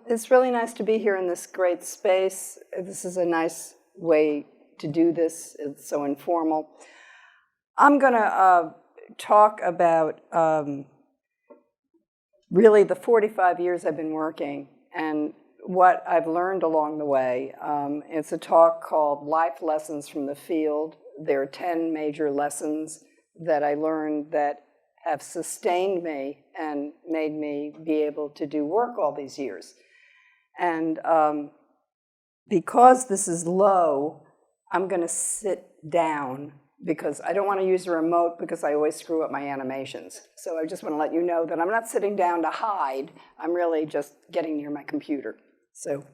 It's really nice to be here in this great space. This is a nice way to do this. It's so informal. I'm going to talk about really the 45 years I've been working and what I've learned along the way. It's a talk called Life Lessons from the Field. There are 10 major lessons that I learned that have sustained me and made me be able to do work all these years. And because this is low, I'm going to sit down because I don't want to use a remote because I always screw up my animations. So I just want to let you know that I'm not sitting down to hide. I'm really just getting near my computer. So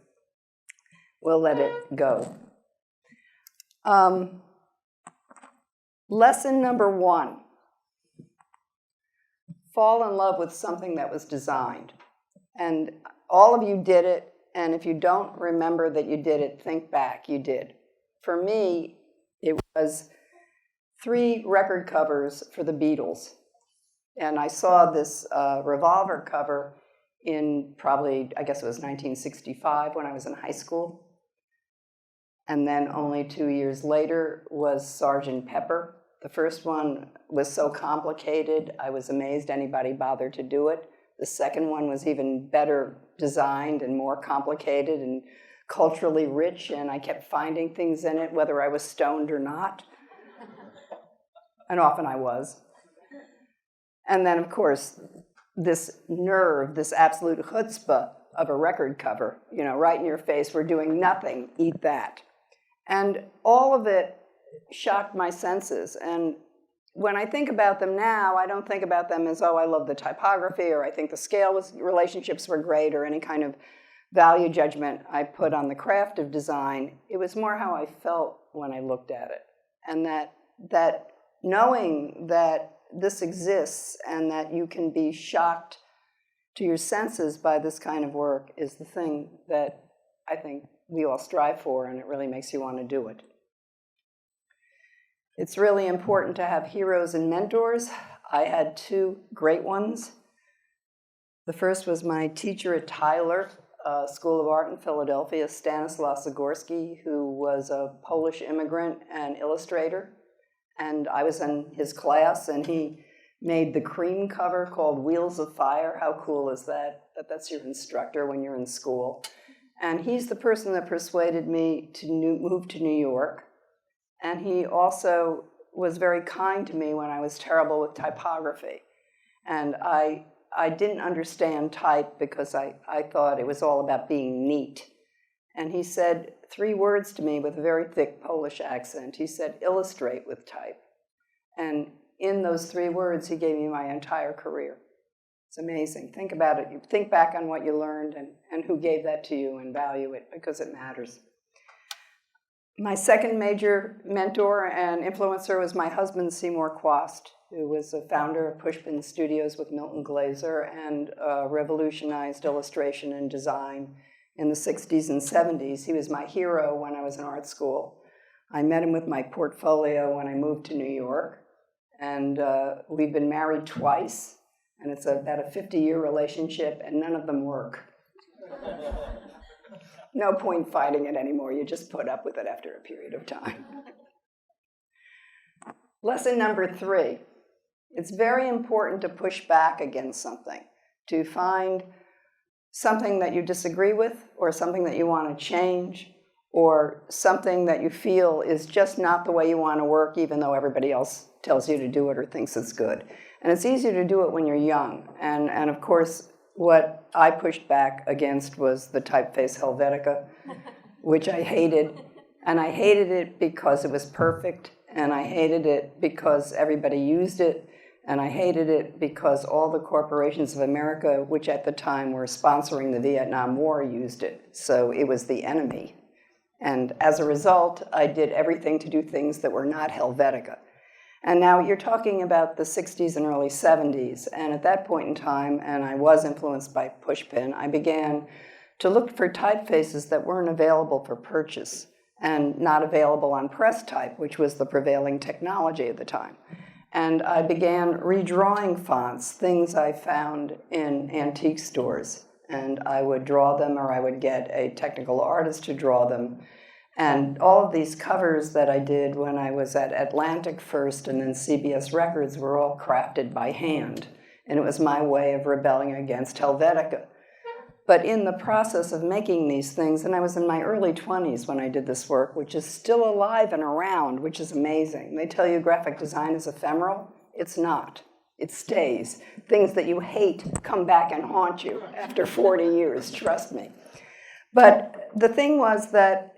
we'll let it go. Lesson number 1. Fall in love with something that was designed. And all of you did it, and if you don't remember that you did it, think back, you did. For me, it was 3 record covers for the Beatles. And I saw this Revolver cover in probably, I guess it was 1965 when I was in high school. And then only 2 years later was Sgt. Pepper. The first one was so complicated, I was amazed anybody bothered to do it. The second one was even better designed and more complicated and culturally rich, and I kept finding things in it, whether I was stoned or not. And often I was. And then, of course, this nerve, this absolute chutzpah of a record cover, right in your face, we're doing nothing, eat that. And all of it shocked my senses. And when I think about them now, I don't think about them as, oh, I love the typography, or I think the scale relationships were great, or any kind of value judgment I put on the craft of design. It was more how I felt when I looked at it. And that knowing that this exists and that you can be shocked to your senses by this kind of work is the thing that I think we all strive for, and it really makes you want to do it. It's really important to have heroes and mentors. I had 2 great ones. The first was my teacher at Tyler School of Art in Philadelphia, Stanislaw Zagorski, who was a Polish immigrant and illustrator. And I was in his class, and he made the cream cover called Wheels of Fire. How cool is that? That's your instructor when you're in school. And he's the person that persuaded me to move to New York. And he also was very kind to me when I was terrible with typography. And I didn't understand type because I thought it was all about being neat. And he said 3 words to me with a very thick Polish accent. He said, illustrate with type. And in those 3 words, he gave me my entire career. It's amazing. Think about it. You think back on what you learned and who gave that to you, and value it because it matters. My second major mentor and influencer was my husband, Seymour Quast, who was the founder of Pushpin Studios with Milton Glaser and revolutionized illustration and design in the 60s and 70s. He was my hero when I was in art school. I met him with my portfolio when I moved to New York, and we've been married twice, and it's about a 50-year relationship, and none of them work. No point fighting it anymore. You just put up with it after a period of time. Lesson number 3. It's very important to push back against something, to find something that you disagree with, or something that you want to change, or something that you feel is just not the way you want to work, even though everybody else tells you to do it or thinks it's good. And it's easier to do it when you're young. And of course, what I pushed back against was the typeface Helvetica, which I hated. And I hated it because it was perfect, and I hated it because everybody used it, and I hated it because all the corporations of America, which at the time were sponsoring the Vietnam War, used it. So it was the enemy. And as a result, I did everything to do things that were not Helvetica. And now you're talking about the 60s and early 70s, and at that point in time, and I was influenced by Pushpin, I began to look for typefaces that weren't available for purchase and not available on press type, which was the prevailing technology at the time. And I began redrawing fonts, things I found in antique stores, and I would draw them, or I would get a technical artist to draw them. And all of these covers that I did when I was at Atlantic first and then CBS Records were all crafted by hand. And it was my way of rebelling against Helvetica. But in the process of making these things, and I was in my early 20s when I did this work, which is still alive and around, which is amazing. They tell you graphic design is ephemeral. It's not. It stays. Things that you hate come back and haunt you after 40 years, trust me. But the thing was that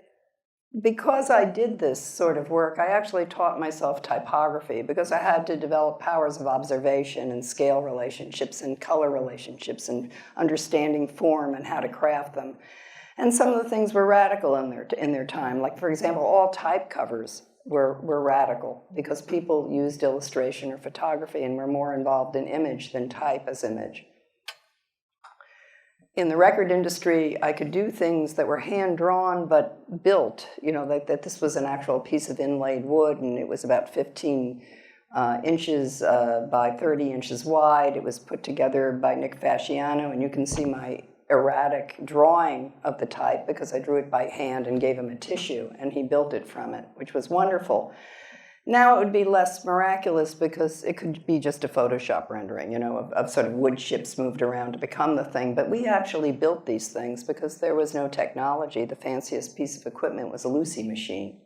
because I did this sort of work, I actually taught myself typography because I had to develop powers of observation and scale relationships and color relationships and understanding form and how to craft them. And some of the things were radical in their time. Like, for example, all type covers were radical because people used illustration or photography and were more involved in image than type as image. In the record industry, I could do things that were hand-drawn but built, that this was an actual piece of inlaid wood, and it was about 15 inches by 30 inches wide. It was put together by Nick Fasciano, and you can see my erratic drawing of the type because I drew it by hand and gave him a tissue, and he built it from it, which was wonderful. Now it would be less miraculous because it could be just a Photoshop rendering, of sort of wood chips moved around to become the thing. But we actually built these things because there was no technology. The fanciest piece of equipment was a Lucy machine.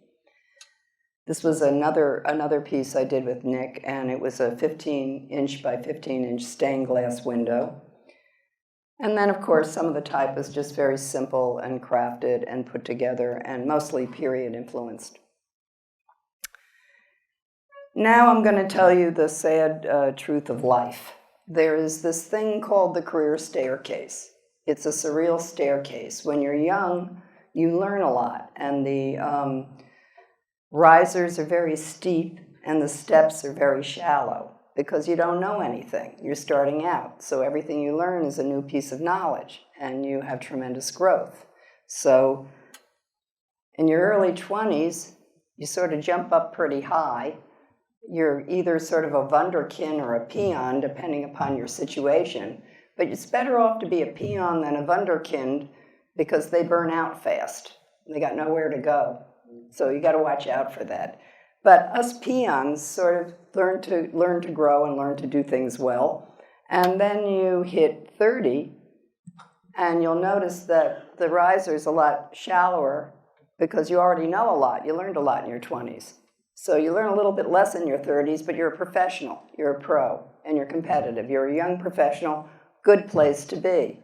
This was another piece I did with Nick, and it was a 15-inch by 15-inch stained glass window. And then, of course, some of the type was just very simple and crafted and put together and mostly period influenced. Now I'm going to tell you the sad truth of life. There is this thing called the career staircase. It's a surreal staircase. When you're young, you learn a lot, and the risers are very steep, and the steps are very shallow, because you don't know anything. You're starting out, so everything you learn is a new piece of knowledge, and you have tremendous growth. So in your early 20s, you sort of jump up pretty high. You're either sort of a wunderkind or a peon, depending upon your situation. But it's better off to be a peon than a wunderkind because they burn out fast. They got nowhere to go. So you got to watch out for that. But us peons sort of learn to grow and learn to do things well. And then you hit 30, and you'll notice that the riser's a lot shallower because you already know a lot. You learned a lot in your 20s. So you learn a little bit less in your 30s, but you're a professional, you're a pro, and you're competitive. You're a young professional, good place to be.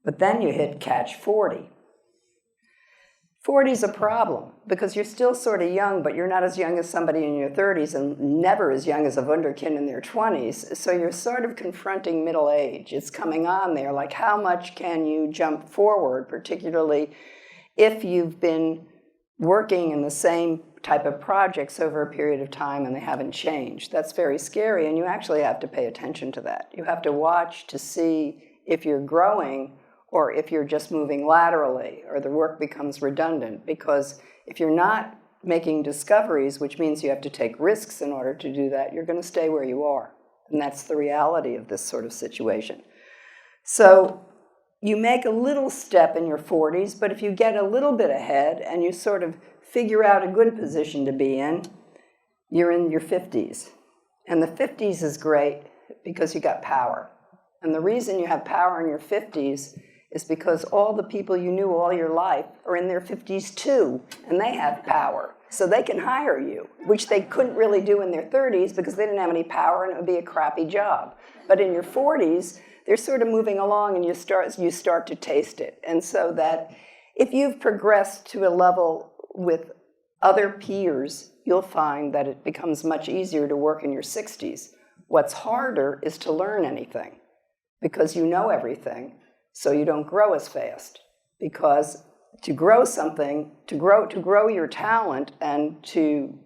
But then you hit catch 40. 40 is a problem because you're still sort of young, but you're not as young as somebody in your 30s and never as young as a wunderkind in their 20s. So you're sort of confronting middle age. It's coming on there, like how much can you jump forward, particularly if you've been working in the same type of projects over a period of time and they haven't changed. That's very scary, and you actually have to pay attention to that. You have to watch to see if you're growing or if you're just moving laterally or the work becomes redundant, because if you're not making discoveries, which means you have to take risks in order to do that, you're going to stay where you are. And that's the reality of this sort of situation. So you make a little step in your 40s, but if you get a little bit ahead and you sort of figure out a good position to be in, you're in your 50s. And the 50s is great because you got power. And the reason you have power in your 50s is because all the people you knew all your life are in their 50s too, and they have power. So they can hire you, which they couldn't really do in their 30s because they didn't have any power and it would be a crappy job. But in your 40s, they're sort of moving along and you start to taste it. And so that if you've progressed to a level with other peers, you'll find that it becomes much easier to work in your 60s. What's harder is to learn anything because you know everything, so you don't grow as fast. Because to grow something, to grow your talent and to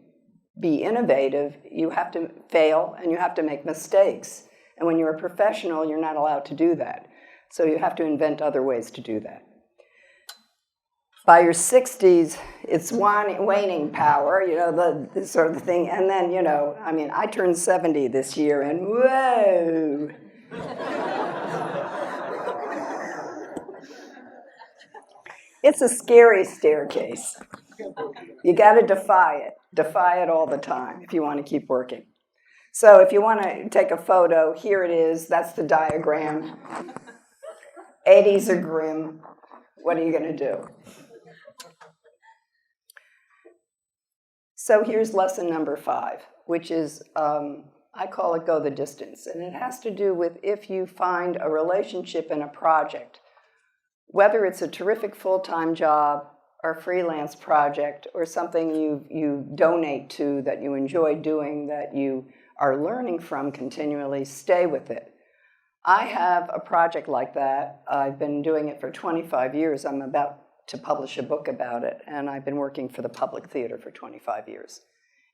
be innovative, you have to fail and you have to make mistakes. And when you're a professional, you're not allowed to do that. So you have to invent other ways to do that. By your 60s, it's waning power, the sort of thing. And then, I turned 70 this year, and whoa. It's a scary staircase. You got to defy it all the time if you want to keep working. So if you want to take a photo, here it is. That's the diagram. 80s are grim. What are you going to do? So here's lesson number 5, which is, I call it go the distance. And it has to do with if you find a relationship in a project, whether it's a terrific full-time job or freelance project or something you donate to that you enjoy doing, that you are learning from continually, stay with it. I have a project like that. I've been doing it for 25 years. I'm about to publish a book about it, and I've been working for the Public Theater for 25 years.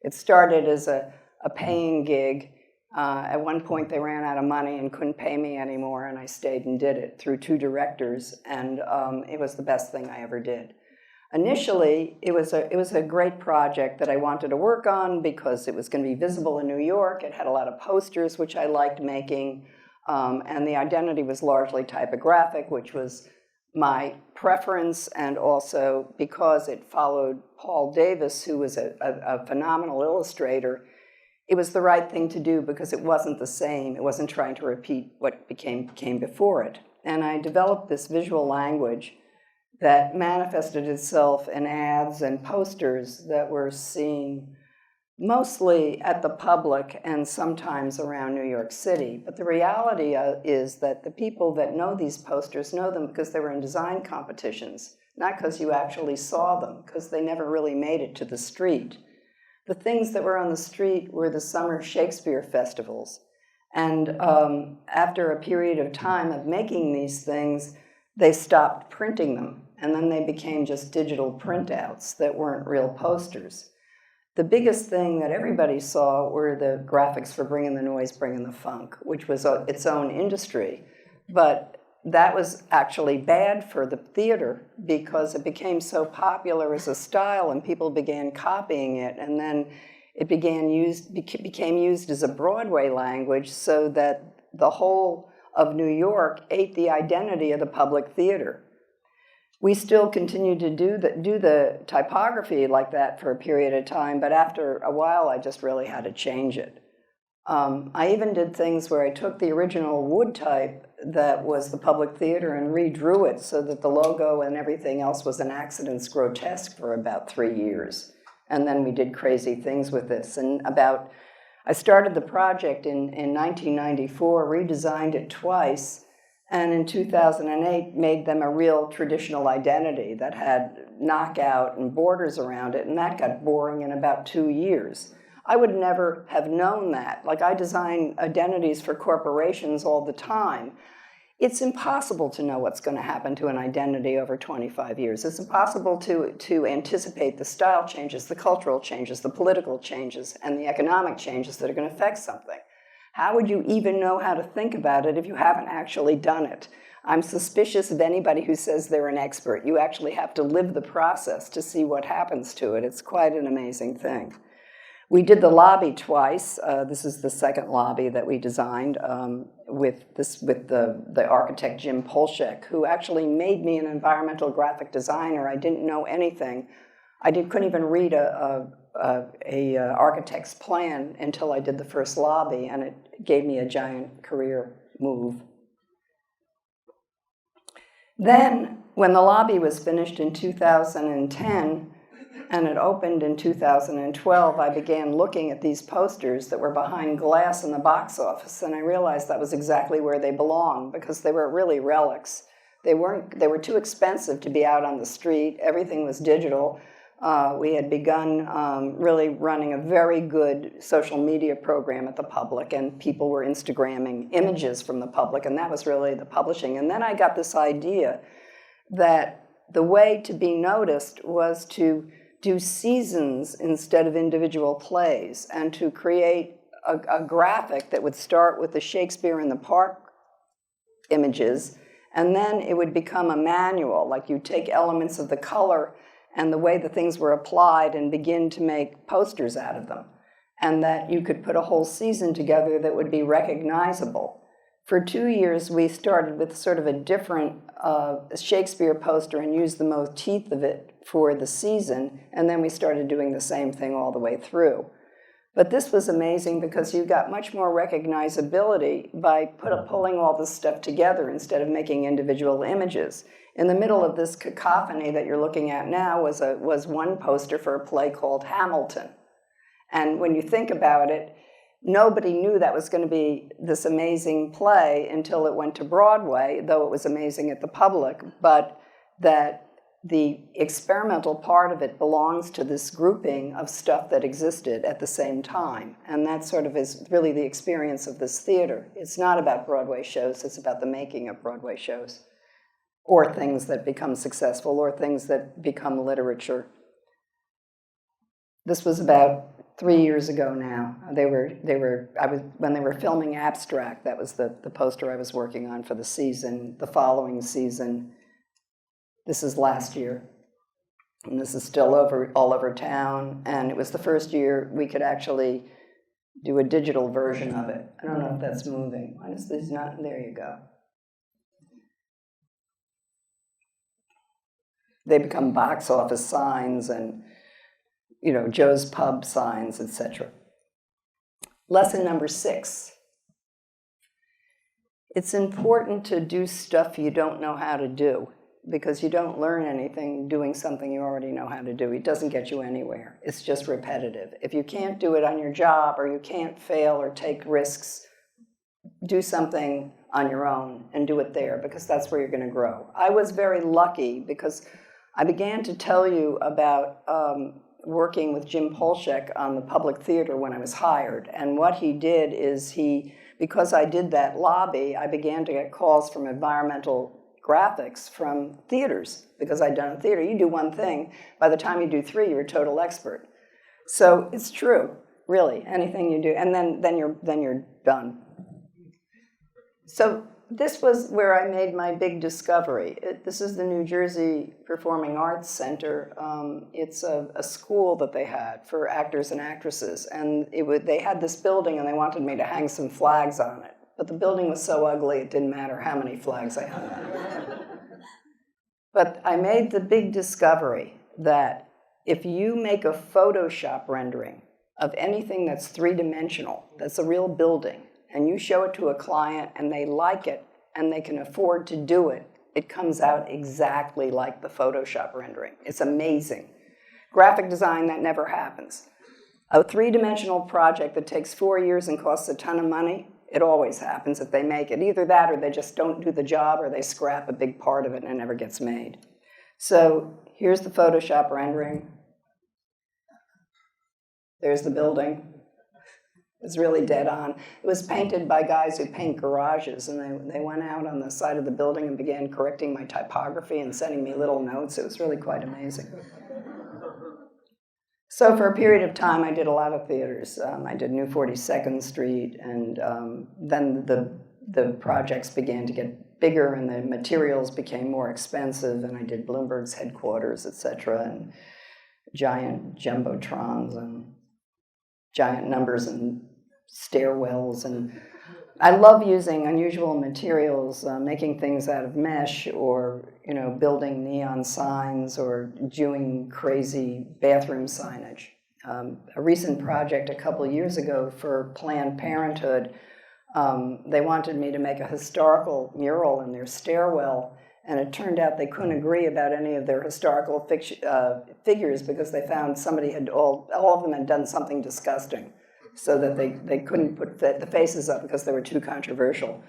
It started as a paying gig. At one point, they ran out of money and couldn't pay me anymore, and I stayed and did it through 2 directors, and it was the best thing I ever did. Initially, it was a great project that I wanted to work on because it was going to be visible in New York. It had a lot of posters, which I liked making, and the identity was largely typographic, which was my preference, and also because it followed Paul Davis, who was a phenomenal illustrator. It was the right thing to do because it wasn't the same. It wasn't trying to repeat what came before it. And I developed this visual language that manifested itself in ads and posters that were seen mostly at the public and sometimes around New York City. But the reality is that the people that know these posters know them because they were in design competitions, not because you actually saw them, because they never really made it to the street. The things that were on the street were the summer Shakespeare festivals. And after a period of time of making these things, they stopped printing them. And then they became just digital printouts that weren't real posters. The biggest thing that everybody saw were the graphics for Bringing the Noise, Bringing the Funk, which was its own industry. But that was actually bad for the theater because it became so popular as a style and people began copying it. And then it became used as a Broadway language so that the whole of New York ate the identity of the public theater. We still continued to do the typography like that for a period of time, but after a while, I just really had to change it. I even did things where I took the original wood type that was the public theater and redrew it so that the logo and everything else was an accidents grotesque for about 3 years. And then we did crazy things with this. And I started the project in 1994, redesigned it twice, and in 2008 made them a real traditional identity that had knockout and borders around it, and that got boring in about 2 years. I would never have known that. Like, I design identities for corporations all the time. It's impossible to know what's going to happen to an identity over 25 years. It's impossible to anticipate the style changes, the cultural changes, the political changes, and the economic changes that are going to affect something. How would you even know how to think about it if you haven't actually done it? I'm suspicious of anybody who says they're an expert. You actually have to live the process to see what happens to it. It's quite an amazing thing. We did the lobby twice. This is the second lobby that we designed with the architect Jim Polshek, who actually made me an environmental graphic designer. I didn't know anything. Couldn't even read a architect's plan until I did the first lobby, and it gave me a giant career move. Then, when the lobby was finished in 2010, and it opened in 2012, I began looking at these posters that were behind glass in the box office, and I realized that was exactly where they belonged, because they were really relics. They were too expensive to be out on the street. Everything was digital. We had begun really running a very good social media program at the public, and people were Instagramming images from the public, and that was really the publishing. And then I got this idea that the way to be noticed was to do seasons instead of individual plays, and to create a graphic that would start with the Shakespeare in the Park images, and then it would become a manual, like you take elements of the color and the way the things were applied and begin to make posters out of them. And that you could put a whole season together that would be recognizable. For 2 years, we started with sort of a different Shakespeare poster and used the motif of it for the season, and then we started doing the same thing all the way through. But this was amazing because you got much more recognizability by pulling all this stuff together instead of making individual images. In the middle of this cacophony that you're looking at now was one poster for a play called Hamilton. And when you think about it, nobody knew that was going to be this amazing play until it went to Broadway, though it was amazing at the public, but that the experimental part of it belongs to this grouping of stuff that existed at the same time. And that sort of is really the experience of this theater. It's not about Broadway shows, it's about the making of Broadway shows, or things that become successful, or things that become literature. This was about 3 years ago now. When they were filming Abstract, that was the poster I was working on for the season. The following season, this is last year, and this is still all over town, and it was the first year we could actually do a digital version of it. I don't know if that's moving. Why is this not? There you go. They become box office signs and, you know, Joe's Pub signs, etc. Lesson number 6. It's important to do stuff you don't know how to do, because you don't learn anything doing something you already know how to do. It doesn't get you anywhere. It's just repetitive. If you can't do it on your job, or you can't fail or take risks, do something on your own and do it there, because that's where you're going to grow. I was very lucky because I began to tell you about working with Jim Polshek on the public theater when I was hired. And what he did is because I did that lobby, I began to get calls from environmental graphics from theaters, because I'd done a theater. You do one thing, by the time you do 3, you're a total expert. So it's true, really, anything you do, and then you're done. So this was where I made my big discovery. This is the New Jersey Performing Arts Center. It's a school that they had for actors and actresses, and they had this building, and they wanted me to hang some flags on it. But the building was so ugly, it didn't matter how many flags I hung on it. But I made the big discovery that if you make a Photoshop rendering of anything that's 3-dimensional, that's a real building, and you show it to a client and they like it and they can afford to do it, it comes out exactly like the Photoshop rendering. It's amazing. Graphic design, that never happens. A 3-dimensional project that takes 4 years and costs a ton of money, it always happens if they make it. Either that or they just don't do the job, or they scrap a big part of it and it never gets made. So here's the Photoshop rendering. There's the building. It's really dead on. It was painted by guys who paint garages, and they went out on the side of the building and began correcting my typography and sending me little notes. It was really quite amazing. So for a period of time, I did a lot of theaters. I did New 42nd Street, and then the projects began to get bigger, and the materials became more expensive, and I did Bloomberg's headquarters, etc., and giant jumbotrons and giant numbers and stairwells. And I love using unusual materials, making things out of mesh, or building neon signs, or doing crazy bathroom signage. A recent project a couple years ago for Planned Parenthood, they wanted me to make a historical mural in their stairwell, and it turned out they couldn't agree about any of their historical figures, because they found somebody had all of them had done something disgusting, so that they couldn't put the faces up because they were too controversial.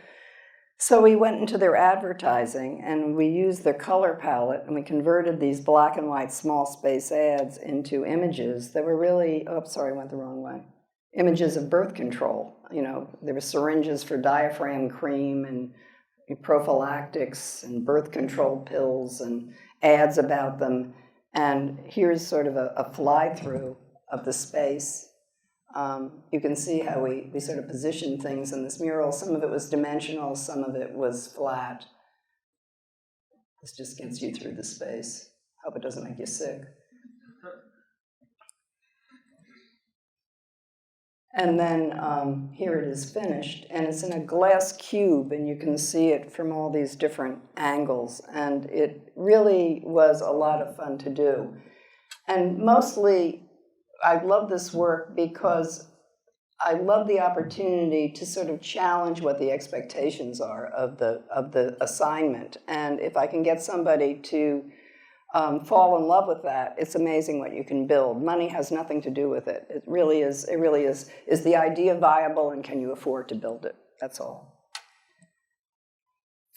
So we went into their advertising, and we used their color palette, and we converted these black and white small space ads into images that were really, went the wrong way. Images of birth control. There were syringes for diaphragm cream and prophylactics and birth control pills and ads about them. And here's sort of a fly-through of the space. You can see how we sort of positioned things in this mural. Some of it was dimensional, some of it was flat. This just gets you through the space. Hope it doesn't make you sick. And then here it is finished, and it's in a glass cube, and you can see it from all these different angles, and it really was a lot of fun to do. And mostly, I love this work because I love the opportunity to sort of challenge what the expectations are of the assignment. And if I can get somebody to fall in love with that, it's amazing what you can build. Money has nothing to do with it. It really is. Is the idea viable, and can you afford to build it? That's all.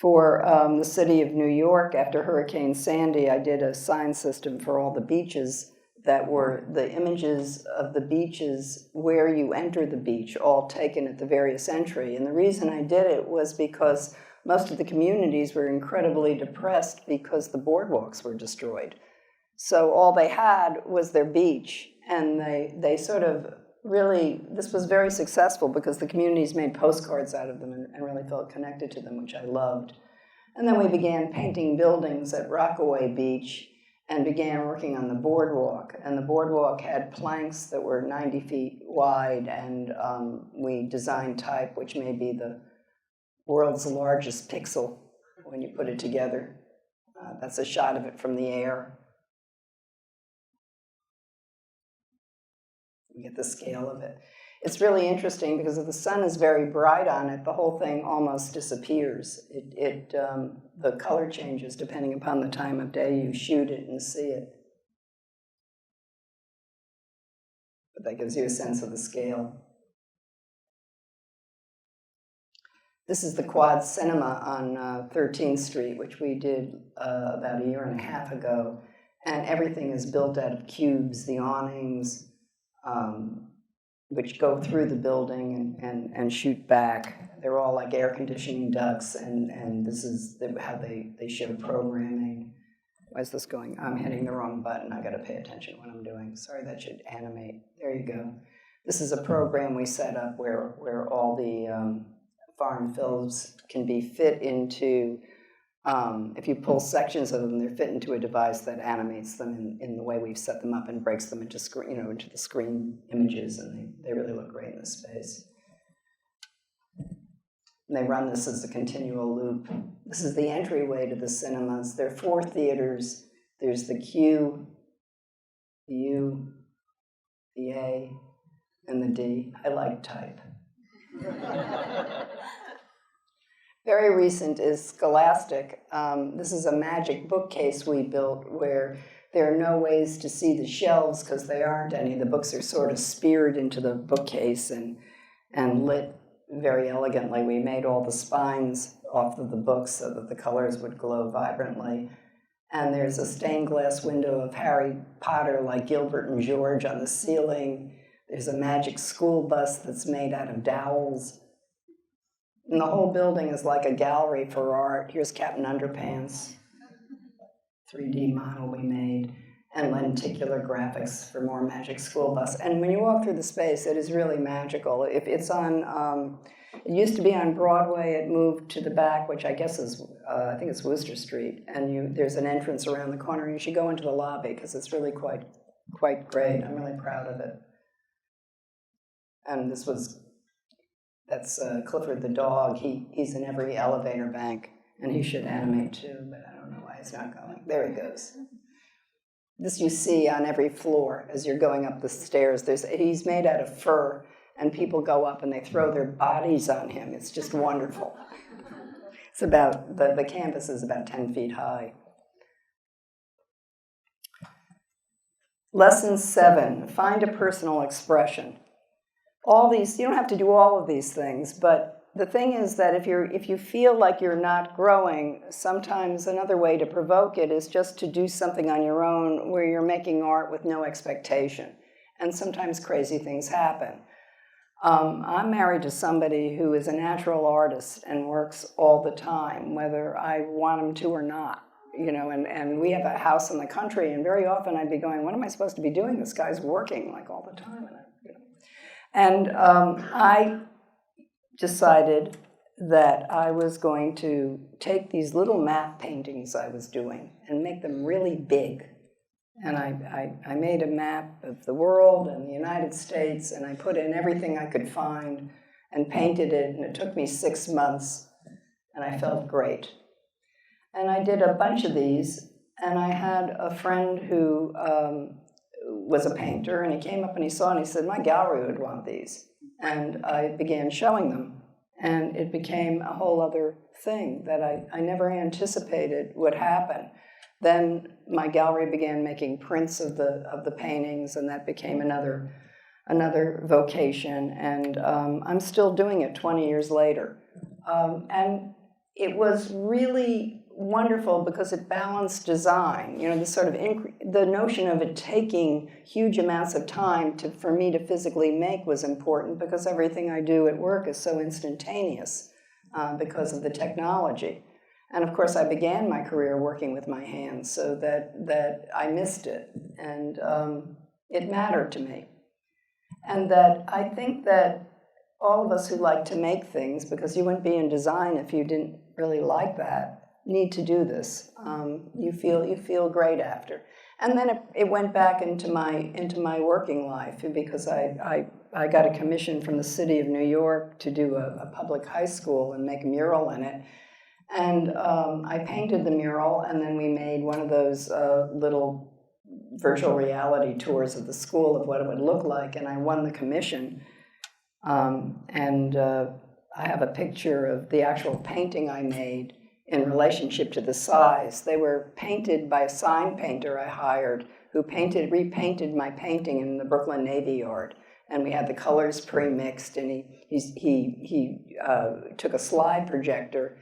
For the city of New York, after Hurricane Sandy, I did a sign system for all the beaches that were the images of the beaches where you enter the beach, all taken at the various entry. And the reason I did it was because most of the communities were incredibly depressed because the boardwalks were destroyed. So all they had was their beach, and they sort of really, this was very successful because the communities made postcards out of them and really felt connected to them, which I loved. And then we began painting buildings at Rockaway Beach and began working on the boardwalk. And the boardwalk had planks that were 90 feet wide, and we designed type, which may be the world's largest pixel when you put it together. That's a shot of it from the air. You get the scale of it. It's really interesting because if the sun is very bright on it, the whole thing almost disappears. The color changes depending upon the time of day you shoot it and see it. But that gives you a sense of the scale. This is the Quad Cinema on 13th Street, which we did about a year and a half ago. And everything is built out of cubes, the awnings, which go through the building and shoot back. They're all like air conditioning ducts, and this is how they show programming. Why is this going? I'm hitting the wrong button. I got to pay attention to what I'm doing. Sorry, that should animate. There you go. This is a program we set up where all the foreign films can be fit into, if you pull sections of them, they're fit into a device that animates them in the way we've set them up and breaks them into into the screen images, and they really look great in this space. And they run this as a continual loop. This is the entryway to the cinemas. There are 4 theaters. There's the Q, the U, the A, and the D. I like type. Very recent is Scholastic. This is a magic bookcase we built where there are no ways to see the shelves because there aren't any. The books are sort of speared into the bookcase and lit very elegantly. We made all the spines off of the books so that the colors would glow vibrantly. And there's a stained glass window of Harry Potter like Gilbert and George on the ceiling. There's a magic school bus that's made out of dowels. And the whole building is like a gallery for art. Here's Captain Underpants, 3D model we made, and lenticular graphics for more magic school bus. And when you walk through the space, it is really magical. If it's on, it used to be on Broadway. It moved to the back, which I guess is, I think it's Worcester Street. And there's an entrance around the corner. You should go into the lobby because it's really quite great. I'm really proud of it. And that's Clifford the dog. He's in every elevator bank, and he should animate too, but I don't know why he's not going. There he goes. This you see on every floor as you're going up the stairs. He's made out of fur, and people go up and they throw their bodies on him. It's just wonderful. It's about, the campus is about 10 feet high. Lesson 7, find a personal expression. All these, you don't have to do all of these things, but the thing is that if you feel like you're not growing, sometimes another way to provoke it is just to do something on your own where you're making art with no expectation. And sometimes crazy things happen. I'm married to somebody who is a natural artist and works all the time, whether I want him to or not. And we have a house in the country, and very often I'd be going, what am I supposed to be doing? This guy's working like all the time. And I decided that I was going to take these little matte paintings I was doing and make them really big And I made a map of the world and the United States, and I put in everything I could find and painted it, and it took me 6 months, and I felt great. And I did a bunch of these, and I had a friend who was a painter, and he came up and he saw, and he said, my gallery would want these. And I began showing them, and it became a whole other thing that I never anticipated would happen. Then my gallery began making prints of the paintings, and that became another vocation. And I'm still doing it 20 years later. And it was really wonderful because it balanced design. You know, the sort of the notion of it taking huge amounts of time for me to physically make was important, because everything I do at work is so instantaneous because of the technology. And of course, I began my career working with my hands, so that I missed it, and it mattered to me. And that I think that all of us who like to make things, because you wouldn't be in design if you didn't really like that, need to do this. You feel great after. And then it went back into my working life, because I got a commission from the city of New York to do a public high school and make a mural in it. And I painted the mural, and then we made one of those little virtual reality tours of the school of what it would look like, and I won the commission. I have a picture of the actual painting I made in relationship to the size. They were painted by a sign painter I hired, who repainted my painting in the Brooklyn Navy Yard. And we had the colors pre-mixed, and he took a slide projector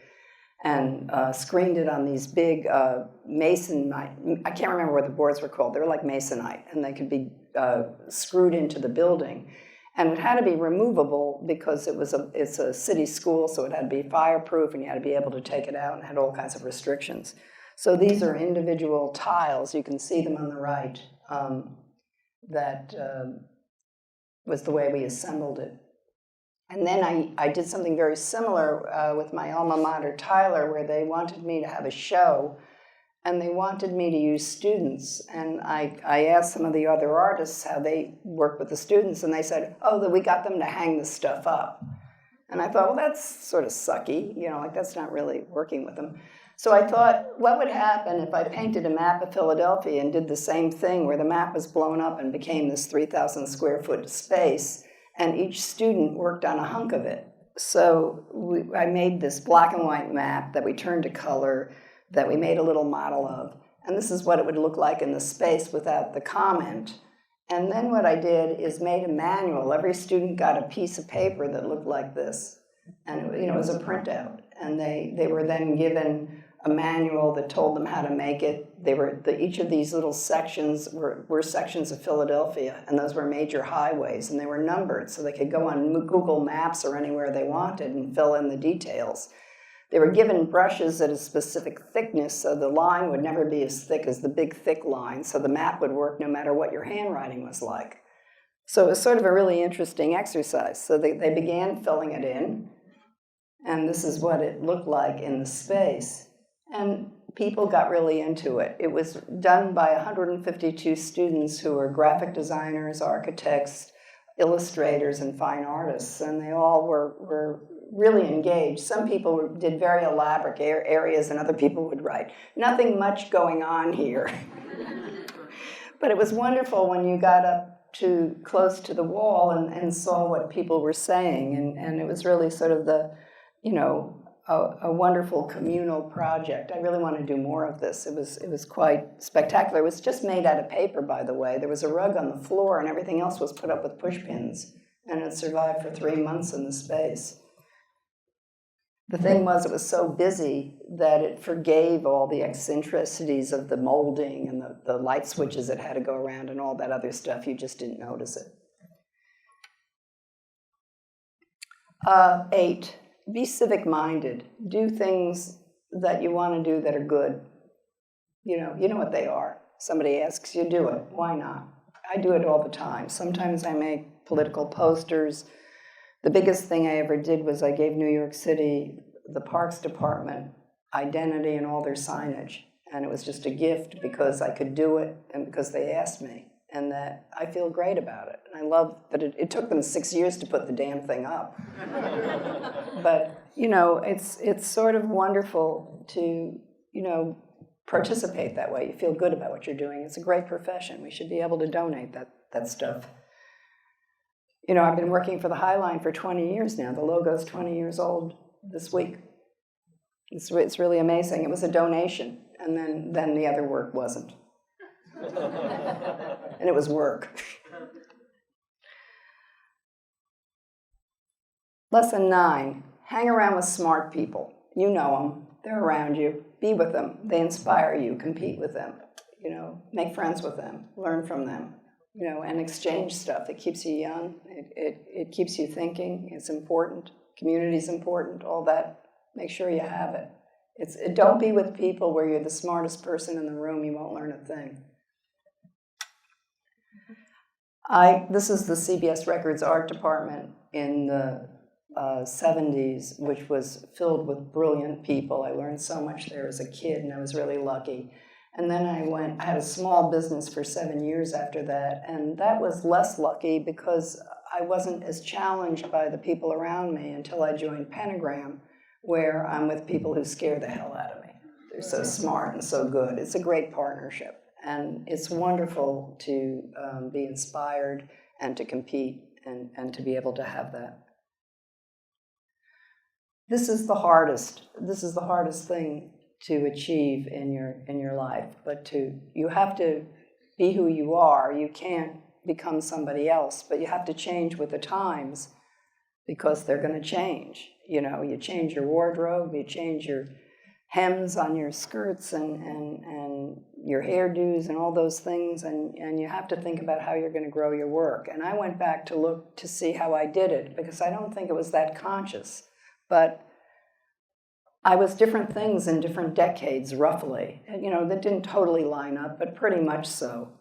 and screened it on these big masonite. I can't remember what the boards were called. They were like masonite, and they could be screwed into the building. And it had to be removable because it's a city school, so it had to be fireproof, and you had to be able to take it out, and had all kinds of restrictions. So these are individual tiles. You can see them on the right. That was the way we assembled it. And then I did something very similar with my alma mater, Tyler, where they wanted me to have a show, and they wanted me to use students. And I asked some of the other artists how they work with the students, and they said, oh, that we got them to hang the stuff up. And I thought, well, that's sort of sucky, like that's not really working with them. So I thought, what would happen if I painted a map of Philadelphia and did the same thing, where the map was blown up and became this 3,000 square foot space, and each student worked on a hunk of it. So I made this black and white map that we turned to color, that we made a little model of. And this is what it would look like in the space without the comment. And then what I did is made a manual. Every student got a piece of paper that looked like this. And it was a printout. And they were then given a manual that told them how to make it. Each of these little sections were sections of Philadelphia, and those were major highways, and they were numbered, so they could go on Google Maps or anywhere they wanted and fill in the details. They were given brushes at a specific thickness, so the line would never be as thick as the big, thick line, so the map would work no matter what your handwriting was like. So it was sort of a really interesting exercise. So they began filling it in, and this is what it looked like in the space. And people got really into it. It was done by 152 students who were graphic designers, architects, illustrators, and fine artists, and they all were really engaged. Some people did very elaborate areas, and other people would write. Nothing much going on here. But it was wonderful when you got up close to the wall and saw what people were saying, and it was really sort of a wonderful communal project. I really want to do more of this. It was quite spectacular. It was just made out of paper, by the way. There was a rug on the floor, and everything else was put up with push pins, and it survived for 3 months in the space. The thing was, it was so busy that it forgave all the eccentricities of the molding and the light switches that had to go around and all that other stuff. You just didn't notice it. 8. Be civic-minded. Do things that you want to do that are good. You know what they are. Somebody asks you, do it. Why not? I do it all the time. Sometimes I make political posters. The biggest thing I ever did was I gave New York City, the Parks Department, identity and all their signage. And it was just a gift because I could do it and because they asked me. And that I feel great about it. And I love that it took them 6 years to put the damn thing up. But, it's sort of wonderful to, participate that way. You feel good about what you're doing. It's a great profession. We should be able to donate that stuff. I've been working for the High Line for 20 years now. The logo's 20 years old this week. It's really amazing. It was a donation, and then the other work wasn't. And it was work. Lesson 9, hang around with smart people. You know them. They're around you. Be with them. They inspire you. Compete with them. Make friends with them. Learn from them. And exchange stuff. It keeps you young. It keeps you thinking. It's important. Community's important. All that. Make sure you have it. Don't be with people where you're the smartest person in the room. You won't learn a thing. This is the CBS Records art department in the 70s, which was filled with brilliant people. I learned so much there as a kid, and I was really lucky. And then I had a small business for 7 years after that, and that was less lucky because I wasn't as challenged by the people around me until I joined Pentagram, where I'm with people who scare the hell out of me. They're so smart and so good. It's a great partnership. And it's wonderful to be inspired and to compete and to be able to have that. This is the hardest thing to achieve in your life. But you have to be who you are. You can't become somebody else, but you have to change with the times because they're going to change. You change your wardrobe, you change your hems on your skirts and your hairdos and all those things, and you have to think about how you're going to grow your work. And I went back to look to see how I did it, because I don't think it was that conscious. But I was different things in different decades, roughly. That didn't totally line up, but pretty much so.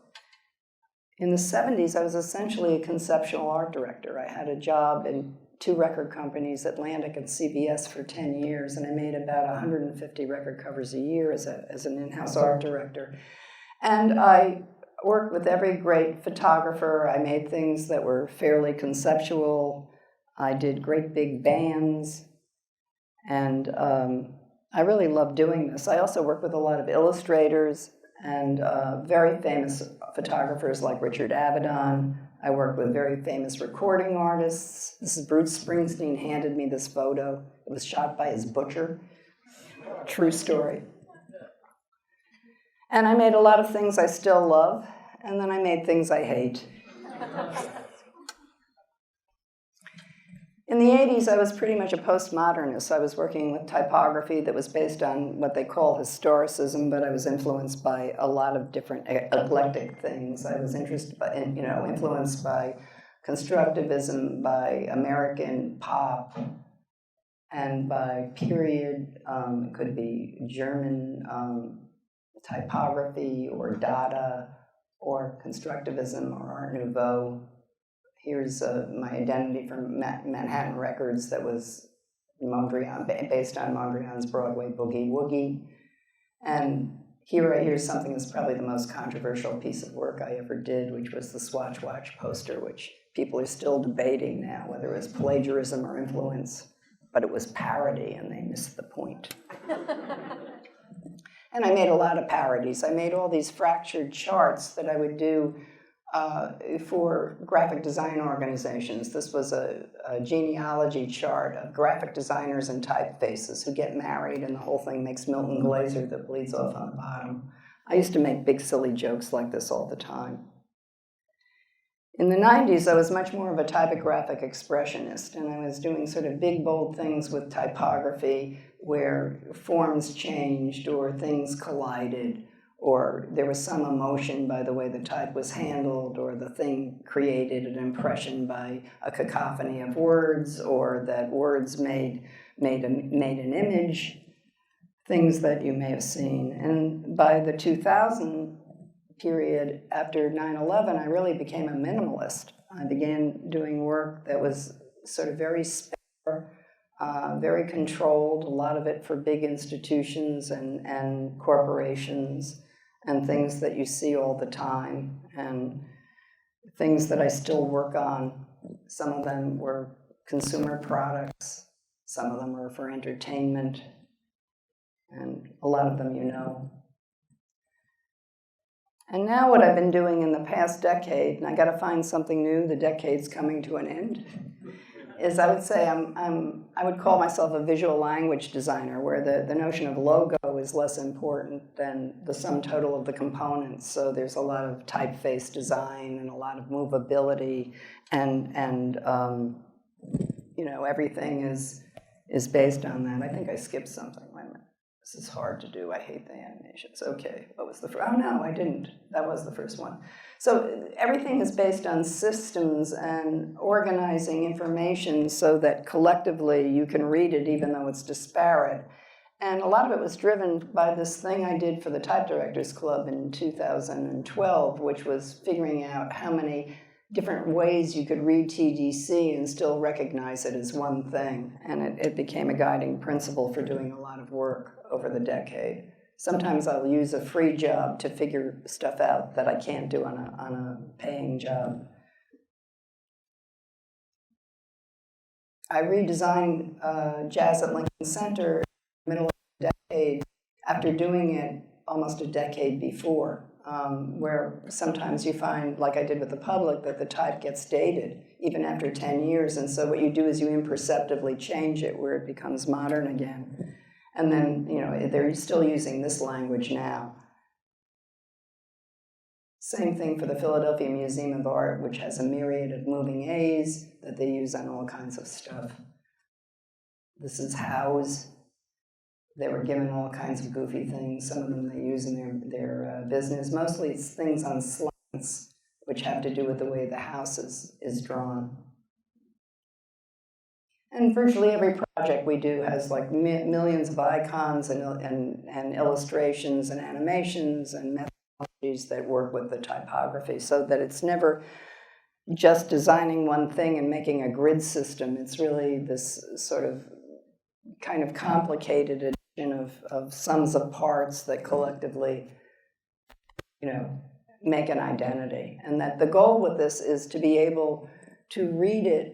In the 70s, I was essentially a conceptual art director. I had a job in 2 record companies, Atlantic and CBS, for 10 years, and I made about 150 record covers a year as an in-house art director. And I worked with every great photographer. I made things that were fairly conceptual. I did great big bands, and I really loved doing this. I also worked with a lot of illustrators and very famous photographers like Richard Avedon. I worked with very famous recording artists. This is Bruce Springsteen handed me this photo. It was shot by his butcher. True story. And I made a lot of things I still love, and then I made things I hate. In the 80s, I was pretty much a postmodernist. I was working with typography that was based on what they call historicism, but I was influenced by a lot of different eclectic things. I was influenced by constructivism, by American pop, and by period. It could be German typography or Dada or constructivism or Art Nouveau. Here's my identity from Manhattan Records that was Mondrian, based on Mondrian's Broadway Boogie Woogie. And here's something that's probably the most controversial piece of work I ever did, which was the Swatch Watch poster, which people are still debating now, whether it was plagiarism or influence. But it was parody, and they missed the point. And I made a lot of parodies. I made all these fractured charts that I would do for graphic design organizations. This was a genealogy chart of graphic designers and typefaces who get married, and the whole thing makes Milton Glaser that bleeds off on the bottom. I used to make big silly jokes like this all the time. In the 90s, I was much more of a typographic expressionist, and I was doing sort of big, bold things with typography where forms changed or things collided, or there was some emotion by the way the type was handled, or the thing created an impression by a cacophony of words, or that words made an image, things that you may have seen. And by the 2000 period after 9/11, I really became a minimalist. I began doing work that was sort of very spare, very controlled, a lot of it for big institutions and corporations and things that you see all the time and things that I still work on. Some of them were consumer products, some of them were for entertainment, and a lot of them you know. And now what I've been doing in the past decade, and I got to find something new, the decade's coming to an end, is I would say I would call myself a visual language designer, where the notion of logo is less important than the sum total of the components. So there's a lot of typeface design and a lot of movability, and you know, everything is based on that. I think I skipped something. Wait a minute. This is hard to do. I hate the animations. Okay, what was the first? Oh no, I didn't. That was the first one. So everything is based on systems and organizing information so that collectively you can read it even though it's disparate. And a lot of it was driven by this thing I did for the Type Directors Club in 2012, which was figuring out how many different ways you could read TDC and still recognize it as one thing. And it became a guiding principle for doing a lot of work over the decade. Sometimes I'll use a free job to figure stuff out that I can't do on a paying job. I redesigned Jazz at Lincoln Center in the middle of the decade after doing it almost a decade before, where sometimes you find, like I did with the public, that the type gets dated even after 10 years. And so what you do is you imperceptibly change it where it becomes modern again. And then, you know, they're still using this language now. Same thing for the Philadelphia Museum of Art, which has a myriad of moving A's that they use on all kinds of stuff. This is House. They were given all kinds of goofy things. Some of them they use in their business. Mostly it's things on slants, which have to do with the way the house is drawn. And virtually every project we do has like millions of icons and illustrations and animations and methodologies that work with the typography, so that it's never just designing one thing and making a grid system. It's really this sort of kind of complicated addition of sums of parts that collectively, you know, make an identity. And that the goal with this is to be able to read it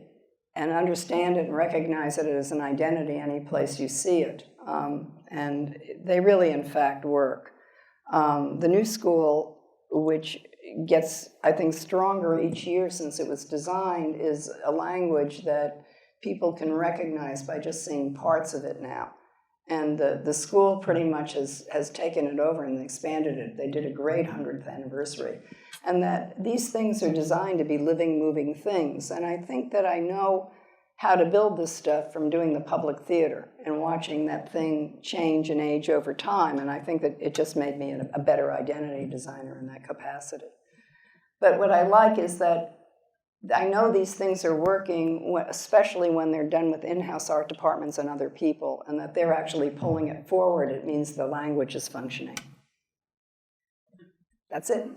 and understand it and recognize it as an identity any place you see it. And they really, in fact, work. The new school, which gets, I think, stronger each year since it was designed, is a language that people can recognize by just seeing parts of it now. And the school pretty much has taken it over and expanded it. They did a great 100th anniversary. And that these things are designed to be living, moving things. And I think that I know how to build this stuff from doing the public theater and watching that thing change and age over time. And I think that it just made me a better identity designer in that capacity. But what I like is that I know these things are working, especially when they're done with in-house art departments and other people, and that they're actually pulling it forward. It means the language is functioning. That's it.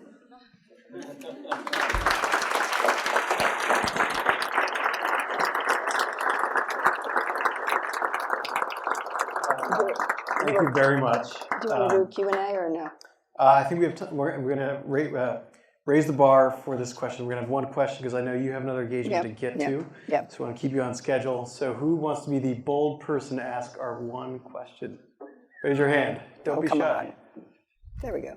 Thank you very much. Do you want to do Q&A or no? I think we have we're going to raise the bar for this question. We're going to have one question because I know you have another engagement to get to. Yep. So I want to keep you on schedule. So who wants to be the bold person to ask our one question? Raise your hand. Don't be shy. On. There we go.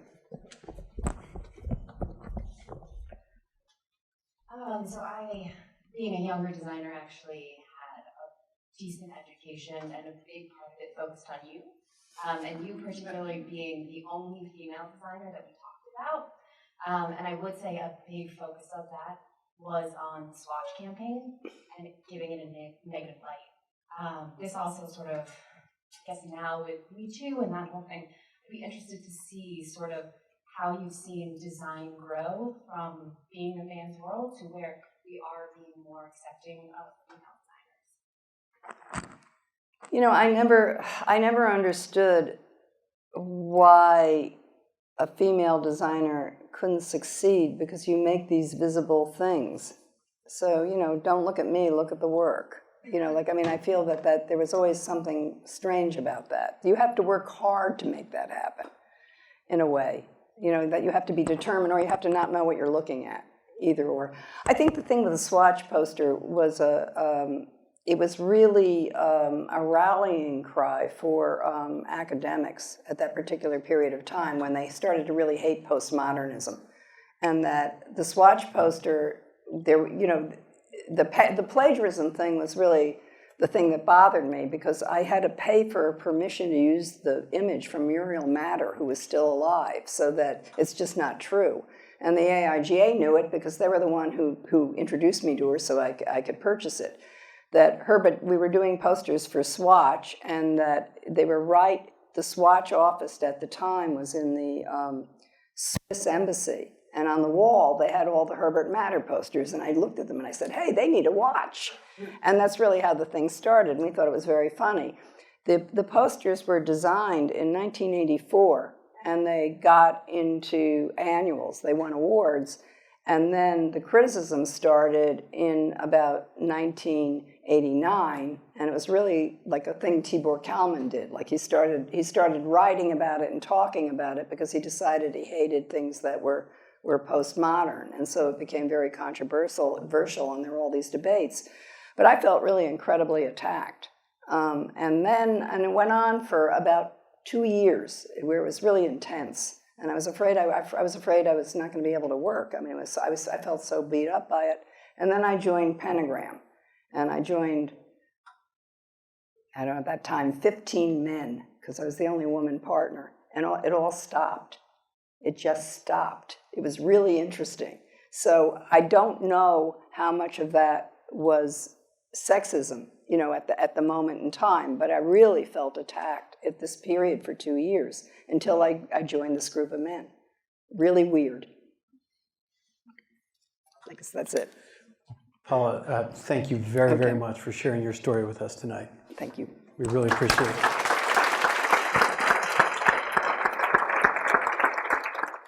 So I, being a younger designer, actually had a decent education, and a big part of it focused on you. And you particularly being the only female designer that we talked about. And I would say a big focus of that was on the swatch campaign and giving it a negative light. This also sort of, I guess now with Me Too and that whole thing, I'd be interested to see sort of how you've seen design grow from being a man's world to where we are being more accepting of female designers. You know, I never understood why a female designer couldn't succeed, because you make these visible things. So, you know, don't look at me, look at the work. You know, like, I mean, I feel that there was always something strange about that. You have to work hard to make that happen, in a way. You know, that you have to be determined, or you have to not know what you're looking at, either or. I think the thing with the swatch poster was it was really a rallying cry for academics at that particular period of time when they started to really hate postmodernism. And that the swatch poster, there, you know, the plagiarism thing was really the thing that bothered me, because I had to pay for permission to use the image from Muriel Matter, who was still alive, so that it's just not true. And the AIGA knew it because they were the one who introduced me to her, so I could purchase it. That we were doing posters for Swatch, and that they were right, the Swatch office at the time was in the Swiss embassy. And on the wall, they had all the Herbert Matter posters, and I looked at them and I said, hey, they need a watch. And that's really how the thing started, and we thought it was very funny. The posters were designed in 1984, and they got into annuals. They won awards. And then the criticism started in about 1989, and it was really like a thing Tibor Kalman did. Like he started writing about it and talking about it because he decided he hated things that were postmodern, and so it became very controversial, and there were all these debates. But I felt really incredibly attacked, and it went on for about 2 years, where it was really intense, and I was afraid I was not going to be able to work. I mean, I felt so beat up by it, and then I joined Pentagram, and I joined, I don't know, at that time 15 men, because I was the only woman partner, and it all stopped. It just stopped. It was really interesting. So I don't know how much of that was sexism, you know, at the moment in time, but I really felt attacked at this period for 2 years until I joined this group of men. Really weird. I guess that's it. Paula, thank you very, very much for sharing your story with us tonight. Thank you. We really appreciate it.